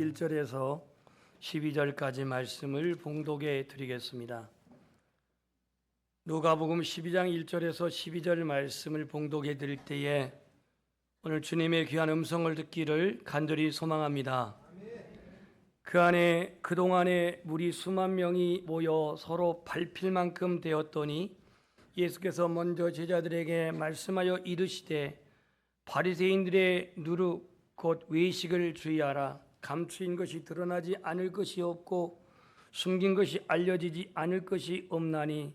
1절에서 12절까지 말씀을 봉독해 드리겠습니다. 누가복음 12장 1절에서 12절 말씀을 봉독해 드릴 때에 오늘 주님의 귀한 음성을 듣기를 간절히 소망합니다. 그 안에 그동안에 무리 수만 명이 모여 서로 밟힐 만큼 되었더니 예수께서 먼저 제자들에게 말씀하여 이르시되 바리새인들의 누룩 곧 외식을 주의하라. 감추인 것이 드러나지 않을 것이 없고 숨긴 것이 알려지지 않을 것이 없나니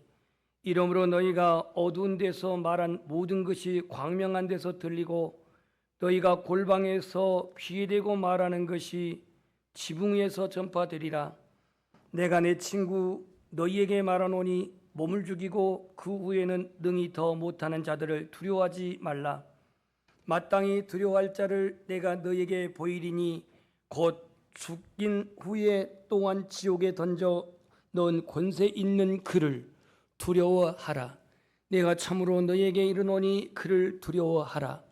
이러므로 너희가 어두운 데서 말한 모든 것이 광명한 데서 들리고 너희가 골방에서 귀에 대고 말하는 것이 지붕 위에서 전파되리라. 내가 내 친구 너희에게 말하노니 몸을 죽이고 그 후에는 능히 더 못하는 자들을 두려워하지 말라. 마땅히 두려워할 자를 내가 너희에게 보이리니 곧 죽인 후에 또한 지옥에 던져 넣은 권세 있는 그를 두려워하라. 내가 참으로 너희에게 이르노니 그를 두려워하라.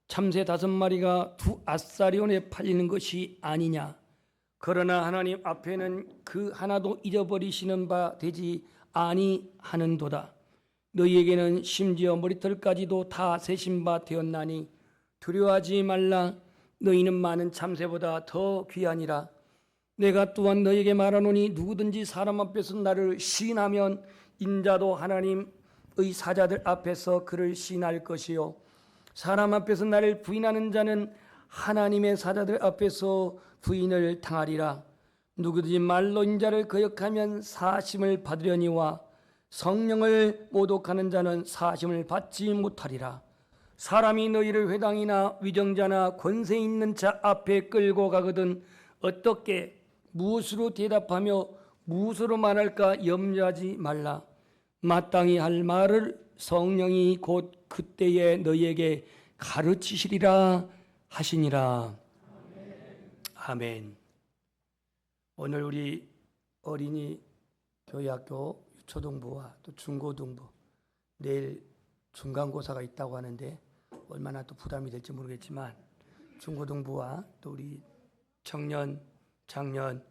참새 5마리가 2아사리온에 팔리는 것이 아니냐. 그러나 하나님 앞에는 그 하나도 잊어버리시는 바 되지 아니하는도다. 너희에게는 심지어 머리털까지도 다 세신 바 되었나니 두려워하지 말라. 너희는 많은 참새보다 더 귀하니라. 내가 또한 너희에게 말하노니 누구든지 사람 앞에서 나를 시인하면 인자도 하나님의 사자들 앞에서 그를 시인할 것이요 사람 앞에서 나를 부인하는 자는 하나님의 사자들 앞에서 부인을 당하리라. 누구든지 말로 인자를 거역하면 사심을 받으려니와 성령을 모독하는 자는 사심을 받지 못하리라. 사람이 너희를 회당이나 위정자나 권세 있는 자 앞에 끌고 가거든 어떻게 무엇으로 대답하며 무엇으로 말할까 염려하지 말라. 마땅히 할 말을 성령이 곧 그때에 너희에게 가르치시리라 하시니라. 아멘. 오늘 우리 어린이 교회학교 초등부와 또 중고등부 내일 중간고사가 있다고 하는데 얼마나 또 부담이 될지 모르겠지만 중고등부와 또 우리 청년, 장년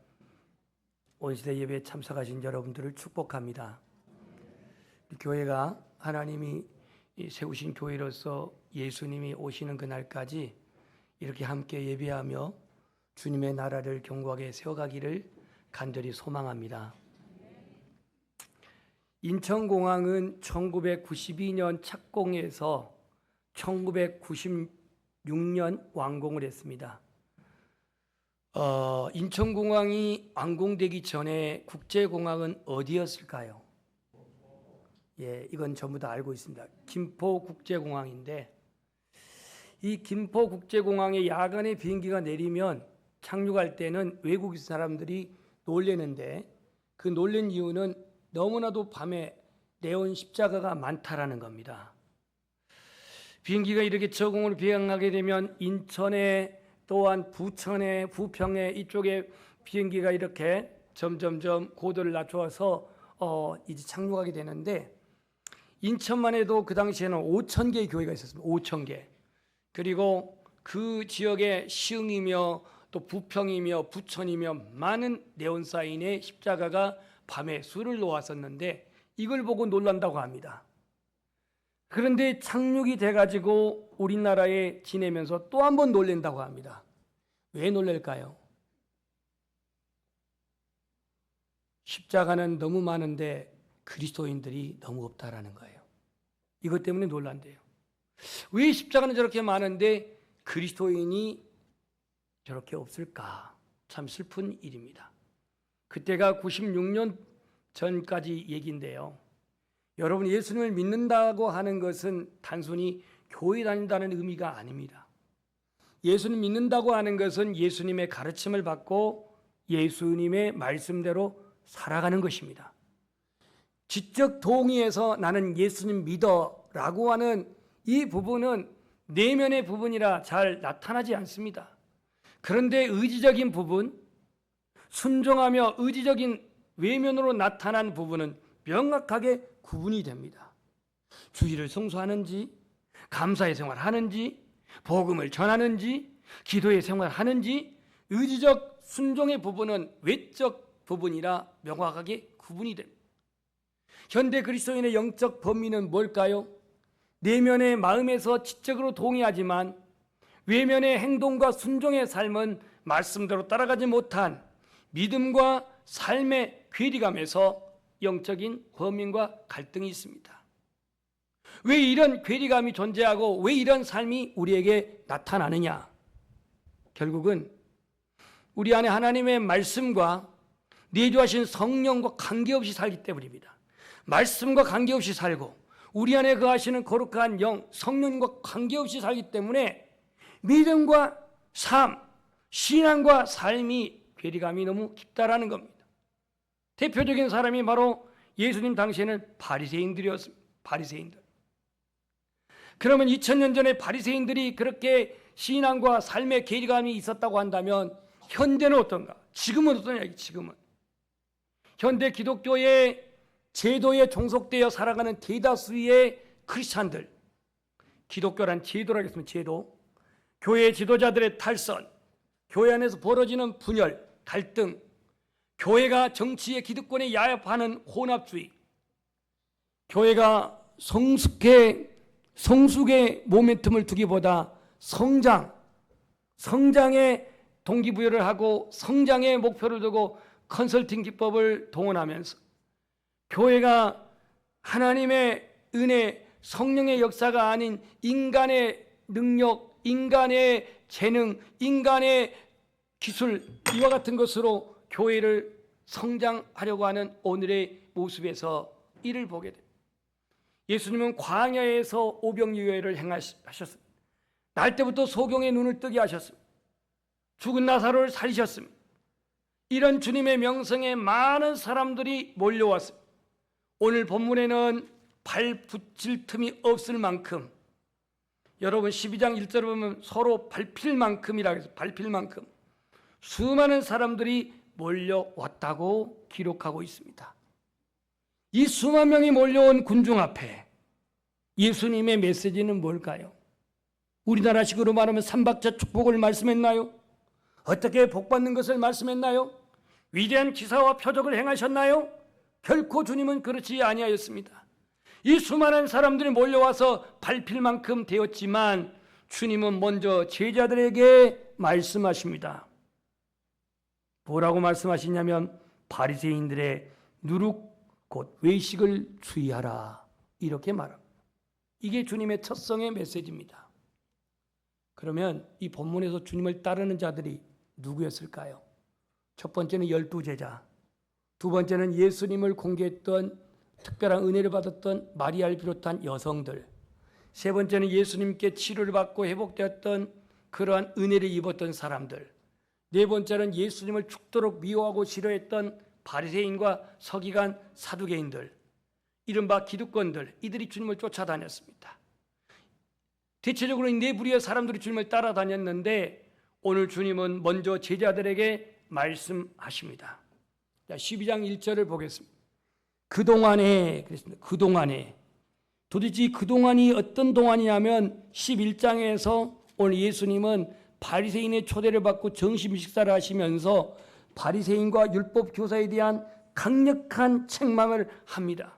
온시대 예배에 참석하신 여러분들을 축복합니다. 교회가 하나님이 세우신 교회로서 예수님이 오시는 그날까지 이렇게 함께 예배하며 주님의 나라를 견고하게 세워가기를 간절히 소망합니다. 인천공항은 1992년 착공해서 1996년 완공을 했습니다. 인천공항이 완공되기 전에 국제공항은 어디였을까요? 예, 이건 전부 다 알고 있습니다. 김포국제공항인데 이 김포국제공항에 야간에 비행기가 내리면 착륙할 때는 외국 사람들이 놀래는데 그 놀란 이유는 너무나도 밤에 네온 십자가가 많다라는 겁니다. 비행기가 이렇게 저공으로 비행하게 되면 인천에 또한 부천에 부평에 이쪽에 비행기가 이렇게 점점점 고도를 낮춰서 이제 착륙하게 되는데 인천만 해도 그 당시에는 5,000개의 교회가 있었습니다. 5,000개. 그리고 그 지역에 시흥이며 또 부평이며 부천이며 많은 네온 사인의 십자가가 밤에 수를 놓았었는데 이걸 보고 놀란다고 합니다. 그런데 착륙이 돼가지고 우리나라에 지내면서 또 한 번 놀란다고 합니다. 왜 놀랄까요? 십자가는 너무 많은데 그리스도인들이 너무 없다라는 거예요. 이것 때문에 놀란대요. 왜 십자가는 저렇게 많은데 그리스도인이 저렇게 없을까? 참 슬픈 일입니다. 그때가 96년 전까지 얘기인데요. 여러분, 예수님을 믿는다고 하는 것은 단순히 교회 다닌다는 의미가 아닙니다. 예수님 믿는다고 하는 것은 예수님의 가르침을 받고 예수님의 말씀대로 살아가는 것입니다. 지적 동의해서 나는 예수님 믿어라고 하는 이 부분은 내면의 부분이라 잘 나타나지 않습니다. 그런데 의지적인 부분, 순종하며 의지적인 외면으로 나타난 부분은 명확하게 구분이 됩니다. 주일을 성수하는지, 감사의 생활하는지, 복음을 전하는지, 기도의 생활하는지, 의지적 순종의 부분은 외적 부분이라 명확하게 구분이 됩니다. 현대 그리스도인의 영적 범위는 뭘까요? 내면의 마음에서 지적으로 동의하지만 외면의 행동과 순종의 삶은 말씀대로 따라가지 못한 믿음과 삶의 괴리감에서 영적인 범인과 갈등이 있습니다. 왜 이런 괴리감이 존재하고 왜 이런 삶이 우리에게 나타나느냐? 결국은 우리 안에 하나님의 말씀과 내주하신 성령과 관계없이 살기 때문입니다. 말씀과 관계없이 살고 우리 안에 거하시는 거룩한 영, 성령과 관계없이 살기 때문에 믿음과 삶, 신앙과 삶이 괴리감이 너무 깊다라는 겁니다. 대표적인 사람이 바로 예수님 당시에는 바리새인들이었습니다. 바리새인들. 그러면 2000년 전에 바리새인들이 그렇게 신앙과 삶의 괴리감이 있었다고 한다면 현대는 어떤가? 지금은 어떠냐? 지금은 현대 기독교의 제도에 종속되어 살아가는 대다수의 크리스찬들, 기독교란 제도라겠습니다. 제도, 교회 지도자들의 탈선, 교회 안에서 벌어지는 분열, 갈등, 교회가 정치의 기득권에 야합하는 혼합주의, 교회가 성숙의 모멘텀을 두기보다 성장의 동기부여를 하고 성장의 목표를 두고 컨설팅 기법을 동원하면서 교회가 하나님의 은혜, 성령의 역사가 아닌 인간의 능력, 인간의 재능, 인간의 기술 이와 같은 것으로 교회를 성장하려고 하는 오늘의 모습에서 이를 보게 됩니다. 예수님은 광야에서 오병이어를 행하셨습니다. 날 때부터 소경의 눈을 뜨게 하셨습니다. 죽은 나사로를 살리셨습니다. 이런 주님의 명성에 많은 사람들이 몰려왔습니다. 오늘 본문에는 발 붙일 틈이 없을 만큼, 여러분 12장 1절을 보면 서로 밟힐 만큼이라고 해서 밟힐 만큼 수많은 사람들이 몰려왔다고 기록하고 있습니다. 이 수만 명이 몰려온 군중 앞에 예수님의 메시지는 뭘까요? 우리나라식으로 말하면 삼박자 축복을 말씀했나요? 어떻게 복받는 것을 말씀했나요? 위대한 기사와 표적을 행하셨나요? 결코 주님은 그렇지 아니하였습니다. 이 수많은 사람들이 몰려와서 밟힐 만큼 되었지만 주님은 먼저 제자들에게 말씀하십니다. 뭐라고 말씀하시냐면 바리새인들의 누룩 곧 외식을 주의하라 이렇게 말합니다. 이게 주님의 첫성의 메시지입니다. 그러면 이 본문에서 주님을 따르는 자들이 누구였을까요? 첫 번째는 12제자, 두 번째는 예수님을 공개했던 특별한 은혜를 받았던 마리아를 비롯한 여성들, 세 번째는 예수님께 치료를 받고 회복되었던 그러한 은혜를 입었던 사람들, 네 번째는 예수님을 죽도록 미워하고 싫어했던 바리새인과 서기관 사두개인들, 이른바 기득권들, 이들이 주님을 쫓아다녔습니다. 대체적으로 이 네 부류의 사람들이 주님을 따라다녔는데 오늘 주님은 먼저 제자들에게 말씀하십니다. 12장 1절을 보겠습니다. 그동안에 그랬습니다. 그동안에 도대체 그동안이 어떤 동안이냐면 11장에서 오늘 예수님은 바리새인의 초대를 받고 점심 식사를 하시면서 바리새인과 율법 교사에 대한 강력한 책망을 합니다.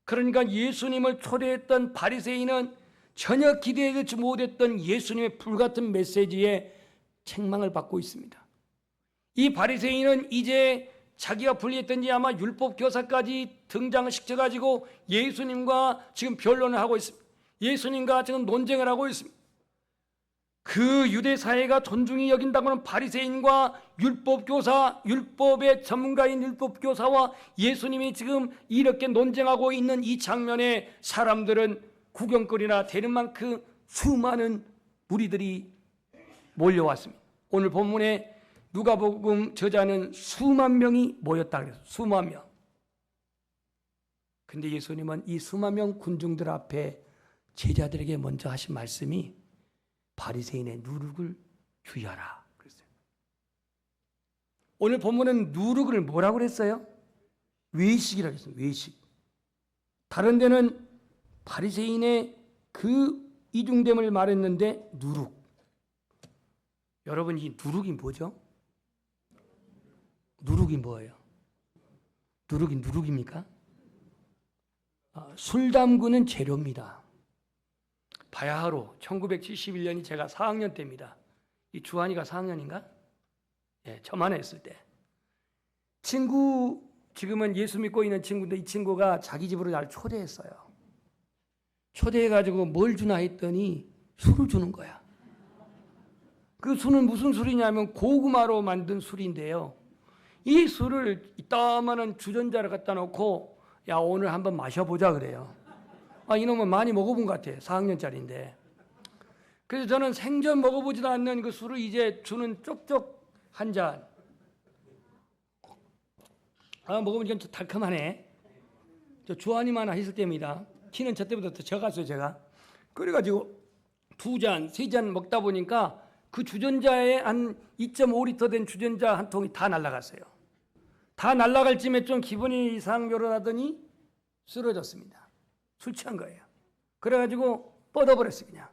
그러니까 예수님을 초대했던 바리새인은 전혀 기대하지 못했던 예수님의 불같은 메시지에 책망을 받고 있습니다. 이 바리새인은 이제 자기가 불리했던지 아마 율법 교사까지 등장을 시켜가지고 예수님과 지금 변론을 하고 있습니다. 예수님과 지금 논쟁을 하고 있습니다. 그 유대 사회가 존중이 여긴다고는 바리새인과 율법 교사, 율법의 전문가인 율법 교사와 예수님이 지금 이렇게 논쟁하고 있는 이 장면에 사람들은 구경거리나 되는 만큼 수많은 무리들이 몰려왔습니다. 오늘 본문에 누가복음 저자는 수만 명이 모였다 그래서 수만 명. 근데 예수님은 이 수만 명 군중들 앞에 제자들에게 먼저 하신 말씀이 바리새인의 누룩을 주의하라 그랬어요. 오늘 본문은 누룩을 뭐라고 그랬어요? 외식이라고 했어요. 외식. 다른 데는 바리새인의 그 이중됨을 말했는데 누룩. 여러분 이 누룩이 뭐죠? 누룩이 뭐예요? 누룩이 누룩입니까? 술 담그는 재료입니다. 바야흐로 1971년이 제가 4학년 때입니다. 이 주한이가 4학년인가? 예, 저만 했을 때. 친구, 지금은 예수 믿고 있는 친구인데 이 친구가 자기 집으로 날 초대했어요. 초대해가지고 뭘 주나 했더니 술을 주는 거야. 그 술은 무슨 술이냐면 고구마로 만든 술인데요. 이 술을 이따만한 주전자를 갖다 놓고 야 오늘 한번 마셔보자 그래요. 이놈은 많이 먹어본 것 같아요. 4학년짜리인데. 그래서 저는 생전 먹어보지도 않는 그 술을 이제 주는 쪽쪽 한 잔. 먹으면 좀 달콤하네. 저 주한이만 했을 때입니다. 키는 저 때보다 더 적었어요 제가. 그래가지고 2잔, 3잔 먹다 보니까 그 주전자에 한 2.5리터 된 주전자 한 통이 다 날아갔어요. 다 날아갈 쯤에 좀 기분이 이상묘론하더니 쓰러졌습니다. 술 취한 거예요. 그래가지고 뻗어버렸어요 그냥.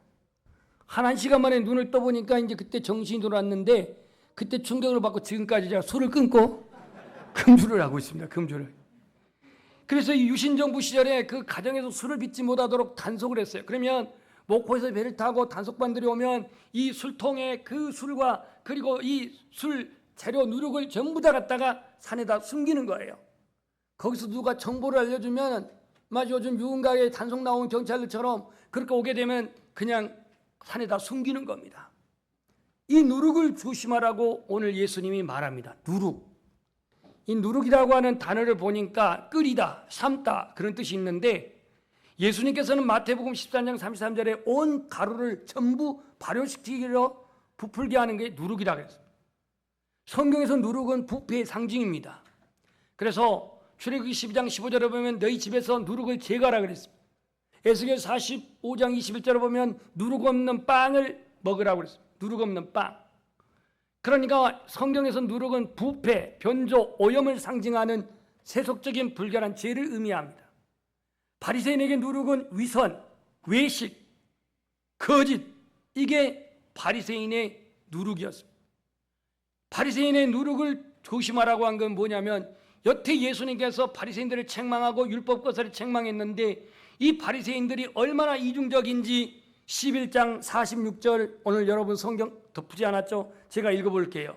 한 시간 만에 눈을 떠보니까 이제 그때 정신이 돌아왔는데 그때 충격을 받고 지금까지 제가 술을 끊고 금주를 하고 있습니다. 금주를. 그래서 이 유신정부 시절에 그 가정에서 술을 빚지 못하도록 단속을 했어요. 그러면 목포에서 배를 타고 단속반들이 오면 이 술통에 그 술과 그리고 이 술 재료 누룩을 전부 다 갖다가 산에다 숨기는 거예요. 거기서 누가 정보를 알려주면 마치 요즘 유흥가에 단속 나온 경찰들처럼 그렇게 오게 되면 그냥 산에다 숨기는 겁니다. 이 누룩을 조심하라고 오늘 예수님이 말합니다. 누룩. 이 누룩이라고 하는 단어를 보니까 끓이다, 삶다 그런 뜻이 있는데 예수님께서는 마태복음 14장 33절에 온 가루를 전부 발효시키기로 부풀게 하는 게 누룩이라고 했습니다. 성경에서 누룩은 부패의 상징입니다. 그래서 출애굽기 12장 15절에 보면 너희 집에서 누룩을 제거하라 그랬습니다. 에스겔 45장 21절에 보면 누룩 없는 빵을 먹으라고 그랬습니다. 누룩 없는 빵. 그러니까 성경에서 누룩은 부패, 변조, 오염을 상징하는 세속적인 불결한 죄를 의미합니다. 바리새인에게 누룩은 위선, 외식, 거짓, 이게 바리새인의 누룩이었습니다. 바리새인의 누룩을 조심하라고 한 건 뭐냐면 여태 예수님께서 바리새인들을 책망하고 율법 거사를 책망했는데 이 바리새인들이 얼마나 이중적인지 11장 46절 오늘 여러분 성경 덮지 않았죠? 제가 읽어볼게요.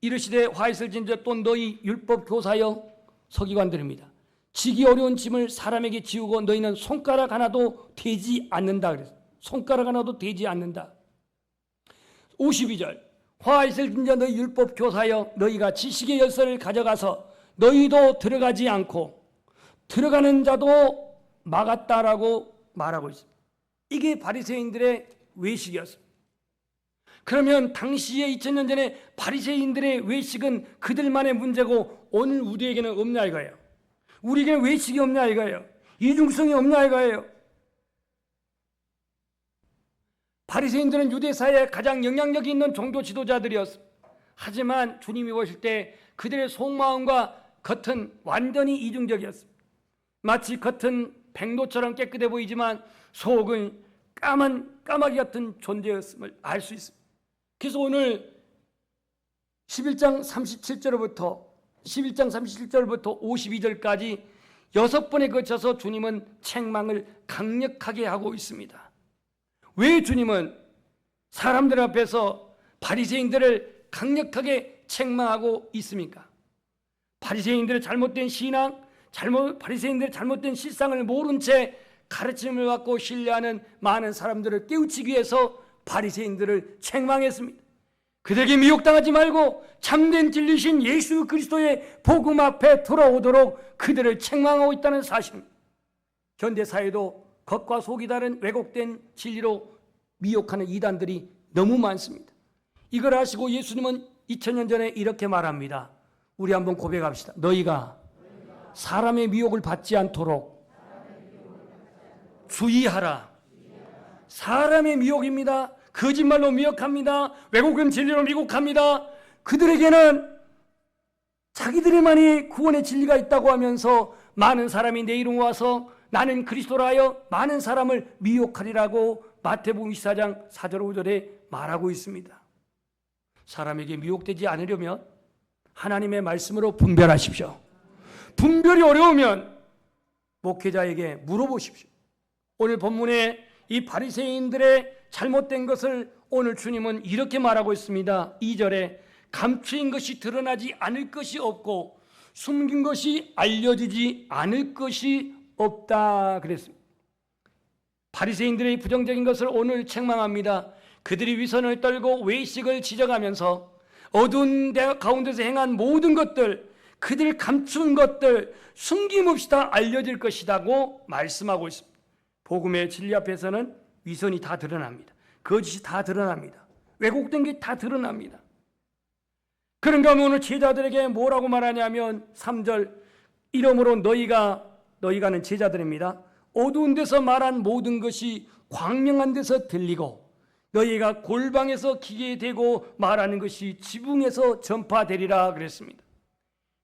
이르시되 화 있을 진저 또 너희 율법 교사여 서기관들입니다. 지기 어려운 짐을 사람에게 지우고 너희는 손가락 하나도 대지 않는다 그랬어요. 손가락 하나도 대지 않는다. 52절 화 있을 진저 너희 율법 교사여 너희가 지식의 열쇠를 가져가서 너희도 들어가지 않고 들어가는 자도 막았다라고 말하고 있습니다. 이게 바리새인들의 외식이었습니다. 그러면 당시에 2000년 전에 바리새인들의 외식은 그들만의 문제고 오늘 우리에게는 없냐 이거예요. 우리에게는 외식이 없냐 이거예요. 이중성이 없냐 이거예요. 바리새인들은 유대사회에 가장 영향력이 있는 종교 지도자들이었습니다. 하지만 주님이 보실 때 그들의 속마음과 겉은 완전히 이중적이었습니다. 마치 겉은 백로처럼 깨끗해 보이지만 속은 까마귀 같은 존재였음을 알 수 있습니다. 그래서 오늘 11장 37절부터 52절까지 6번에 걸쳐서 주님은 책망을 강력하게 하고 있습니다. 왜 주님은 사람들 앞에서 바리새인들을 강력하게 책망하고 있습니까? 바리새인들의 잘못된 신앙, 바리새인들의 잘못된 실상을 모른 채 가르침을 받고 신뢰하는 많은 사람들을 깨우치기 위해서 바리새인들을 책망했습니다. 그들에게 미혹당하지 말고 참된 진리신 예수 그리스도의 복음 앞에 돌아오도록 그들을 책망하고 있다는 사실입니다. 현대사회도 겉과 속이 다른 왜곡된 진리로 미혹하는 이단들이 너무 많습니다. 이걸 아시고 예수님은 2000년 전에 이렇게 말합니다. 우리 한번 고백합시다. 너희가 사람의 미혹을 받지 않도록 주의하라. 사람의 미혹입니다. 거짓말로 미혹합니다. 왜곡된 진리로 미혹합니다. 그들에게는 자기들만이 구원의 진리가 있다고 하면서 많은 사람이 내 이름 와서 나는 그리스도라 하여 많은 사람을 미혹하리라고 마태복음 24장 4절 5절에 말하고 있습니다. 사람에게 미혹되지 않으려면 하나님의 말씀으로 분별하십시오. 분별이 어려우면 목회자에게 물어보십시오. 오늘 본문에 이 바리새인들의 잘못된 것을 오늘 주님은 이렇게 말하고 있습니다. 2절에 감추인 것이 드러나지 않을 것이 없고 숨긴 것이 알려지지 않을 것이 없다 그랬습니다. 바리새인들의 부정적인 것을 오늘 책망합니다. 그들이 위선을 떨고 외식을 지적하면서 어두운 가운데서 행한 모든 것들, 그들 감춘 것들 숨김없이 다 알려질 것이라고 말씀하고 있습니다. 복음의 진리 앞에서는 위선이 다 드러납니다. 거짓이 다 드러납니다. 왜곡된 게 다 드러납니다. 그런가 하면 오늘 제자들에게 뭐라고 말하냐면 3절 이러므로 너희가는 제자들입니다. 어두운 데서 말한 모든 것이 광명한 데서 들리고 너희가 골방에서 기계에 대고 말하는 것이 지붕에서 전파되리라 그랬습니다.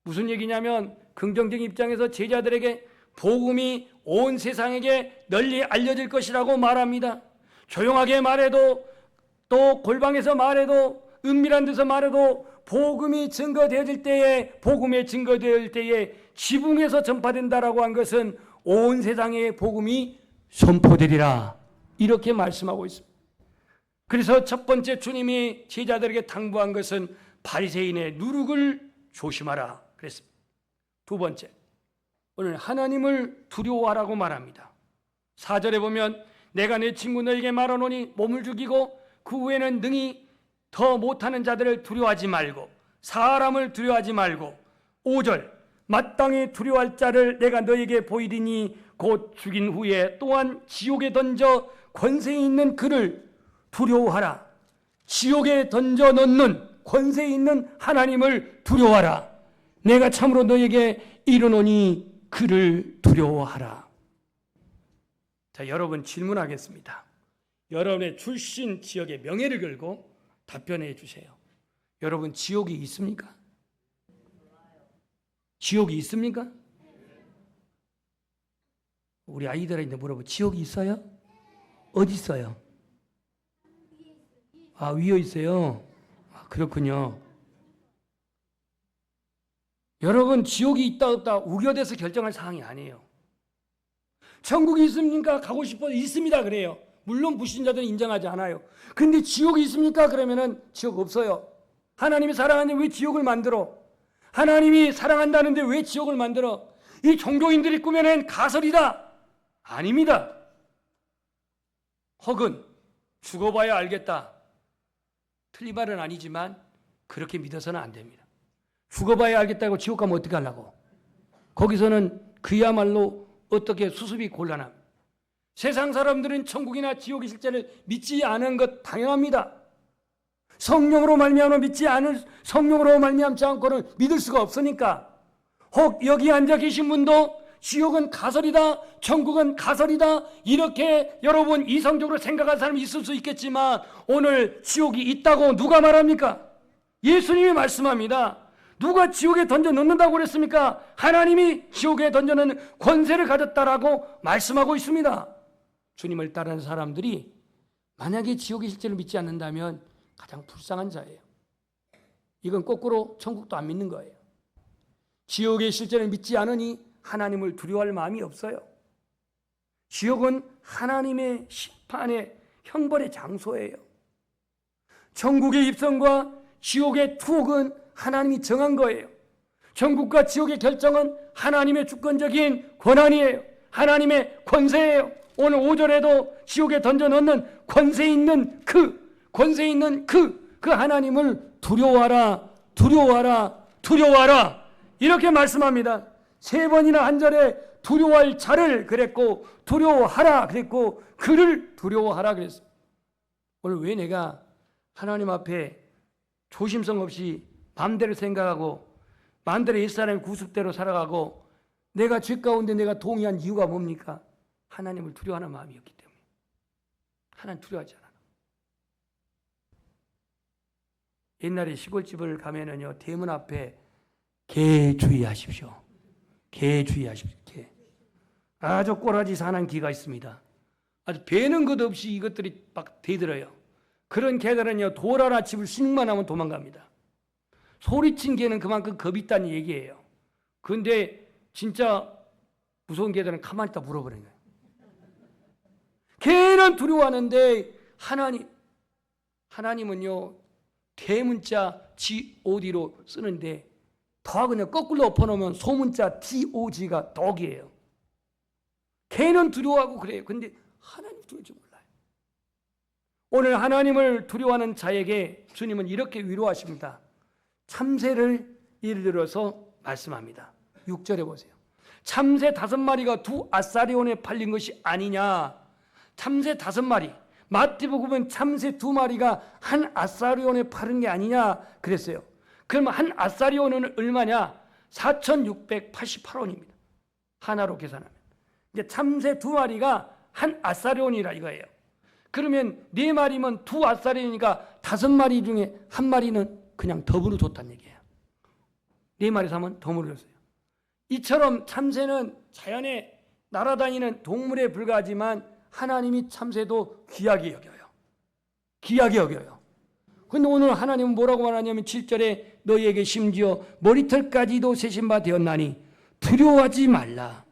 무슨 얘기냐면 긍정적인 입장에서 제자들에게 복음이 온 세상에게 널리 알려질 것이라고 말합니다. 조용하게 말해도 또 골방에서 말해도 은밀한 데서 말해도 복음이 증거되어질 때에 복음에 증거될 때에 지붕에서 전파된다라고 한 것은 온 세상에 복음이 선포되리라 이렇게 말씀하고 있습니다. 그래서 첫 번째 주님이 제자들에게 당부한 것은 바리새인의 누룩을 조심하라 그랬습니다. 두 번째, 오늘 하나님을 두려워하라고 말합니다. 4절에 보면 내가 내 친구 너에게 말하노니 몸을 죽이고 그 후에는 능히 더 못하는 자들을 두려워하지 말고 사람을 두려워하지 말고 5절 마땅히 두려워할 자를 내가 너에게 보이리니 곧 죽인 후에 또한 지옥에 던져 권세 있는 그를 두려워하라. 지옥에 던져 넣는 권세 있는 하나님을 두려워하라. 내가 참으로 너에게 이르노니 그를 두려워하라. 자, 여러분 질문하겠습니다. 여러분의 출신 지역의 명예를 걸고 답변해 주세요. 여러분 지옥이 있습니까? 지옥이 있습니까? 우리 아이들한테 물어보 지옥이 있어요? 어디 있어요? 아, 위에 있어요? 아, 그렇군요. 여러분 지옥이 있다 없다 우겨대서 결정할 사항이 아니에요. 천국이 있습니까? 가고 싶어서 있습니다 그래요. 물론 불신자들은 인정하지 않아요. 근데 지옥이 있습니까? 그러면은 지옥 없어요. 하나님이 사랑하는데 왜 지옥을 만들어? 하나님이 사랑한다는데 왜 지옥을 만들어? 이 종교인들이 꾸며낸 가설이다. 아닙니다. 혹은 죽어봐야 알겠다. 틀린 말은 아니지만 그렇게 믿어서는 안 됩니다. 죽어봐야 알겠다고 지옥 가면 어떻게 하려고? 거기서는 그야말로 어떻게 수습이 곤란합니다. 세상 사람들은 천국이나 지옥의 실제를 믿지 않은 것 당연합니다. 성령으로 말미암아 성령으로 말미암지 않고는 믿을 수가 없으니까. 혹 여기 앉아 계신 분도 지옥은 가설이다, 천국은 가설이다 이렇게 여러분 이성적으로 생각하는 사람이 있을 수 있겠지만 오늘 지옥이 있다고 누가 말합니까? 예수님이 말씀합니다. 누가 지옥에 던져 넣는다고 그랬습니까? 하나님이 지옥에 던져 넣는 권세를 가졌다라고 말씀하고 있습니다. 주님을 따르는 사람들이 만약에 지옥의 실제를 믿지 않는다면 가장 불쌍한 자예요. 이건 거꾸로 천국도 안 믿는 거예요. 지옥의 실제를 믿지 않으니 하나님을 두려워할 마음이 없어요. 지옥은 하나님의 심판의 형벌의 장소예요. 천국의 입성과 지옥의 투옥은 하나님이 정한 거예요. 천국과 지옥의 결정은 하나님의 주권적인 권한이에요. 하나님의 권세예요. 오늘 5절에도 지옥에 던져 넣는 권세 있는 그 하나님을 두려워하라, 두려워하라, 두려워하라 이렇게 말씀합니다. 3번이나 한 절에 두려워할 자를 그랬고 두려워하라 그랬고 그를 두려워하라 그랬어요. 오늘 왜 내가 하나님 앞에 조심성 없이 마음대로 생각하고 마음대로 옛사람의 구습대로 살아가고 내가 죄 가운데 내가 동의한 이유가 뭡니까? 하나님을 두려워하는 마음이었기 때문에. 하나님 두려워하지 않아. 옛날에 시골집을 가면은요 대문 앞에 개 주의하십시오. 개 주의하십시오. 개. 아주 꼬라지 사난 개가 있습니다. 아주 배는 것 없이 이것들이 막 대들어요. 그런 개들은요 돌 하나 집을 신음만 하면 도망갑니다. 소리친 개는 그만큼 겁이 있다는 얘기예요. 그런데 진짜 무서운 개들은 가만히 있다 물어버리는 거예요. 개는 두려워하는데 하나님은요 대문자 GOD로 쓰는데 더하고 거꾸로 엎어놓으면 소문자 DOG가 덕이에요. 개는 두려워하고 그래요. 근데 하나님 두려워할 줄 몰라요. 오늘 하나님을 두려워하는 자에게 주님은 이렇게 위로하십니다. 참새를 예를 들어서 말씀합니다. 6절에 보세요. 참새 5마리가 2아사리온에 팔린 것이 아니냐. 참새 5마리, 마태복음은 참새 2마리가 1아사리온에 팔은 게 아니냐 그랬어요. 그러면 1아사리온은 얼마냐? 4,688원입니다. 하나로 계산하면. 이제 참새 2마리가 1아사리온이라 이거예요. 그러면 4마리면 2아사리온이니까 5마리 중에 1마리는 그냥 덤으로 줬다는 얘기예요. 4마리 사면 덤으로 줬어요. 이처럼 참새는 자연에 날아다니는 동물에 불과하지만 하나님이 참새도 귀하게 여겨요. 귀하게 여겨요. 그런데 오늘 하나님은 뭐라고 말하냐면 7절에 너희에게 심지어 머리털까지도 세신 바 되었나니 두려워하지 말라.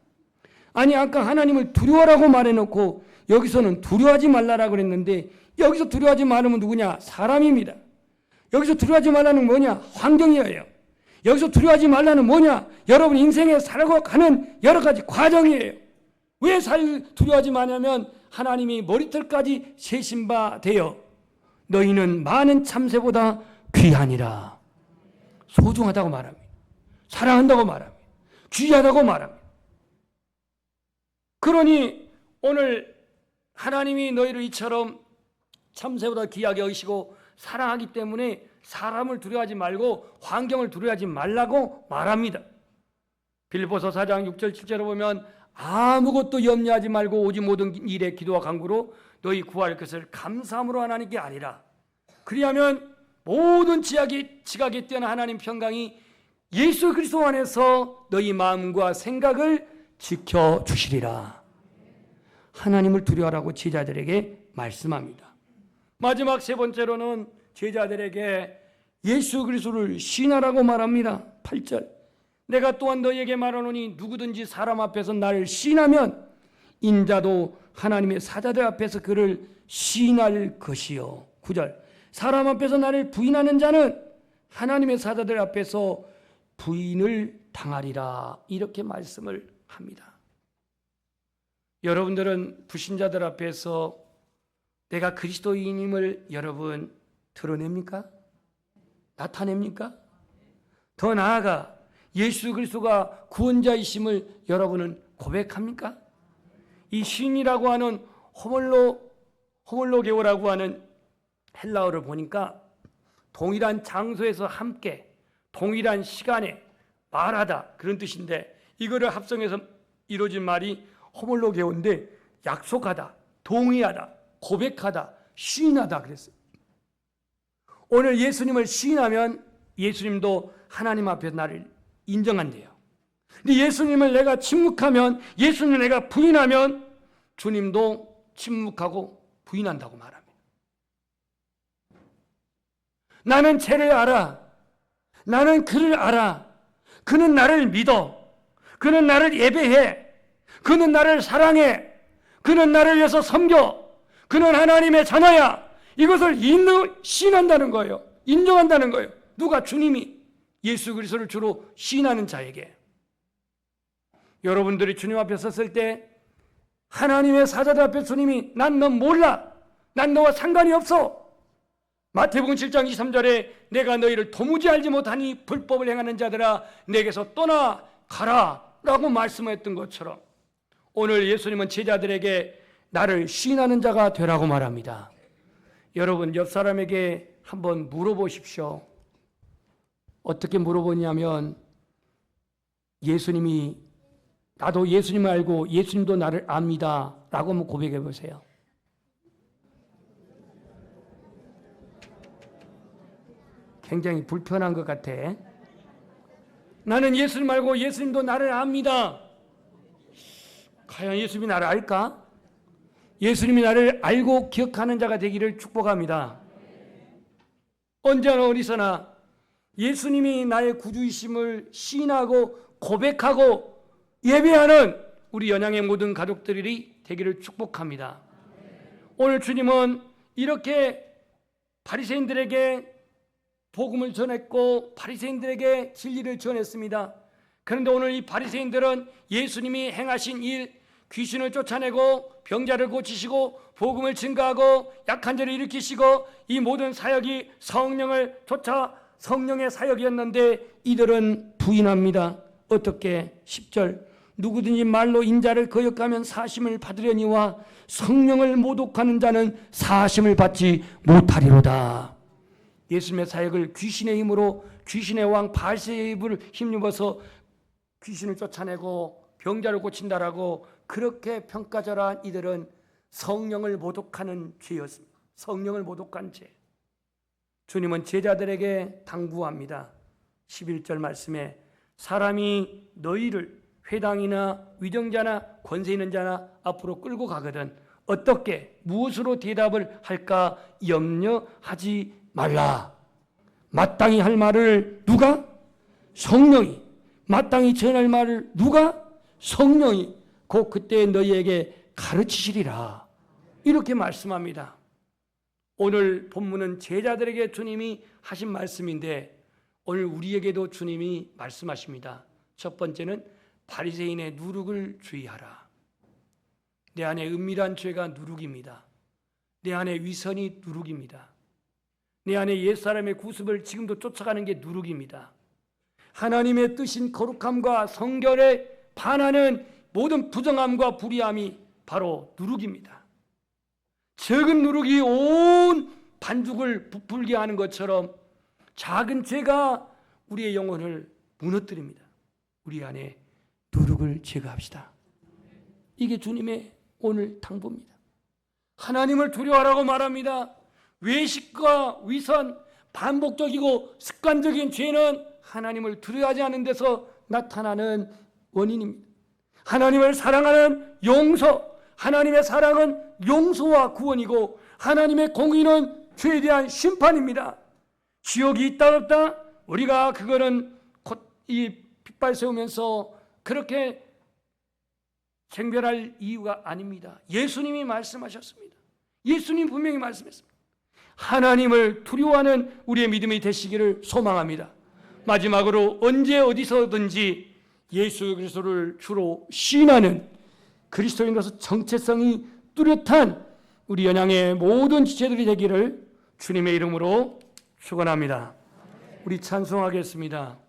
아니 아까 하나님을 두려워라고 말해놓고 여기서는 두려워하지 말라라고 그랬는데 여기서 두려워하지 말으면 누구냐? 사람입니다. 여기서 두려워하지 말라는 뭐냐? 환경이에요. 여기서 두려워하지 말라는 뭐냐? 여러분 인생에 살고 가는 여러 가지 과정이에요. 왜 두려워하지 마냐면 하나님이 머리털까지 세신 바 되어 너희는 많은 참새보다 귀하니라. 소중하다고 말합니다. 사랑한다고 말합니다. 귀하다고 말합니다. 그러니 오늘 하나님이 너희를 이처럼 참새보다 귀하게 여기시고 사랑하기 때문에 사람을 두려워하지 말고 환경을 두려워하지 말라고 말합니다. 빌립보서 4장 6절 7절을 보면 아무것도 염려하지 말고 오직 모든 일에 기도와 간구로 너희 구할 것을 감사함으로 하나님께 아니라 그리하면 모든 지각에 뛰어난 하나님 평강이 예수 그리스도 안에서 너희 마음과 생각을 지켜주시리라. 하나님을 두려워하라고 제자들에게 말씀합니다. 마지막 세 번째로는 제자들에게 예수 그리스도를 신하라고 말합니다. 8절 내가 또한 너희에게 말하노니 누구든지 사람 앞에서 나를 신하면 인자도 하나님의 사자들 앞에서 그를 신할 것이요. 9절 사람 앞에서 나를 부인하는 자는 하나님의 사자들 앞에서 부인을 당하리라. 이렇게 말씀을 합니다. 여러분들은 불신자들 앞에서 내가 그리스도인임을 여러분 드러냅니까? 나타냅니까? 더 나아가 예수 그리스도가 구원자이심을 여러분은 고백합니까? 이 신이라고 하는 호몰로게오라고 하는 헬라어를 보니까 동일한 장소에서 함께 동일한 시간에 말하다 그런 뜻인데 이거를 합성해서 이루어진 말이 호몰로게오인데 약속하다, 동의하다, 고백하다, 시인하다 그랬어요. 오늘 예수님을 시인하면 예수님도 하나님 앞에서 나를 인정한대요. 근데 예수님을 내가 침묵하면, 예수님을 내가 부인하면 주님도 침묵하고 부인한다고 말합니다. 나는 쟤를 알아. 나는 그를 알아. 그는 나를 믿어. 그는 나를 예배해. 그는 나를 사랑해. 그는 나를 위해서 섬겨. 그는 하나님의 자녀야. 이것을 시인한다는 거예요. 인정한다는 거예요. 누가? 주님이 예수 그리스도를 주로 시인하는 자에게. 여러분들이 주님 앞에 섰을 때 하나님의 사자들 앞에 주님이 난 너 몰라. 난 너와 상관이 없어. 마태복음 7장 23절에 내가 너희를 도무지 알지 못하니 불법을 행하는 자들아 내게서 떠나가라 라고 말씀했던 것처럼 오늘 예수님은 제자들에게 나를 시인하는 자가 되라고 말합니다. 여러분 옆 사람에게 한번 물어보십시오. 어떻게 물어보냐면 예수님이 나도 예수님을 알고 예수님도 나를 압니다 라고 한번 고백해 보세요. 굉장히 불편한 것 같아. 나는 예수님 알고 예수님도 나를 압니다. 과연 예수님이 나를 알까? 예수님이 나를 알고 기억하는 자가 되기를 축복합니다. 언제나 어디서나 예수님이 나의 구주이심을 시인하고 고백하고 예배하는 우리 연양의 모든 가족들이 되기를 축복합니다. 오늘 주님은 이렇게 바리새인들에게 복음을 전했고 바리새인들에게 진리를 전했습니다. 그런데 오늘 이 바리새인들은 예수님이 행하신 일, 귀신을 쫓아내고 병자를 고치시고 복음을 증거하고 약한 자를 일으키시고 이 모든 사역이 성령을 쫓아 성령의 사역이었는데 이들은 부인합니다. 어떻게? 10절 누구든지 말로 인자를 거역하면 사심을 받으려니와 성령을 모독하는 자는 사심을 받지 못하리로다. 예수님의 사역을 귀신의 힘으로 귀신의 왕 바알세불을 힘입어서 귀신을 쫓아내고 병자를 고친다라고 그렇게 평가절하한 이들은 성령을 모독하는 죄였습니다. 성령을 모독한 죄. 주님은 제자들에게 당부합니다. 11절 말씀에 사람이 너희를 회당이나 위정자나 권세 있는 자나 앞으로 끌고 가거든 어떻게 무엇으로 대답을 할까 염려하지 말라. 마땅히 할 말을 누가? 성령이. 마땅히 전할 말을 누가? 성령이. 곧 그때 너희에게 가르치시리라. 이렇게 말씀합니다. 오늘 본문은 제자들에게 주님이 하신 말씀인데 오늘 우리에게도 주님이 말씀하십니다. 첫 번째는 바리새인의 누룩을 주의하라. 내 안에 은밀한 죄가 누룩입니다. 내 안에 위선이 누룩입니다. 내 안에 옛사람의 구습을 지금도 쫓아가는 게 누룩입니다. 하나님의 뜻인 거룩함과 성결에 반하는 모든 부정함과 불의함이 바로 누룩입니다. 적은 누룩이 온 반죽을 부풀게 하는 것처럼 작은 죄가 우리의 영혼을 무너뜨립니다. 우리 안에 누룩을 제거합시다. 이게 주님의 오늘 당부입니다. 하나님을 두려워하라고 말합니다. 외식과 위선, 반복적이고 습관적인 죄는 하나님을 두려워하지 않는 데서 나타나는 원인입니다. 하나님을 사랑하는 용서, 하나님의 사랑은 용서와 구원이고 하나님의 공의는 죄에 대한 심판입니다. 지옥이 있다 없다? 우리가 그거는 곧 이 핏발 세우면서 그렇게 쟁별할 이유가 아닙니다. 예수님이 말씀하셨습니다. 예수님 분명히 말씀했습니다. 하나님을 두려워하는 우리의 믿음이 되시기를 소망합니다. 마지막으로 언제 어디서든지 예수 그리스도를 주로 시인하는 그리스도인으로서 정체성이 뚜렷한 우리 연양의 모든 지체들이 되기를 주님의 이름으로 축원합니다. 우리 찬송하겠습니다.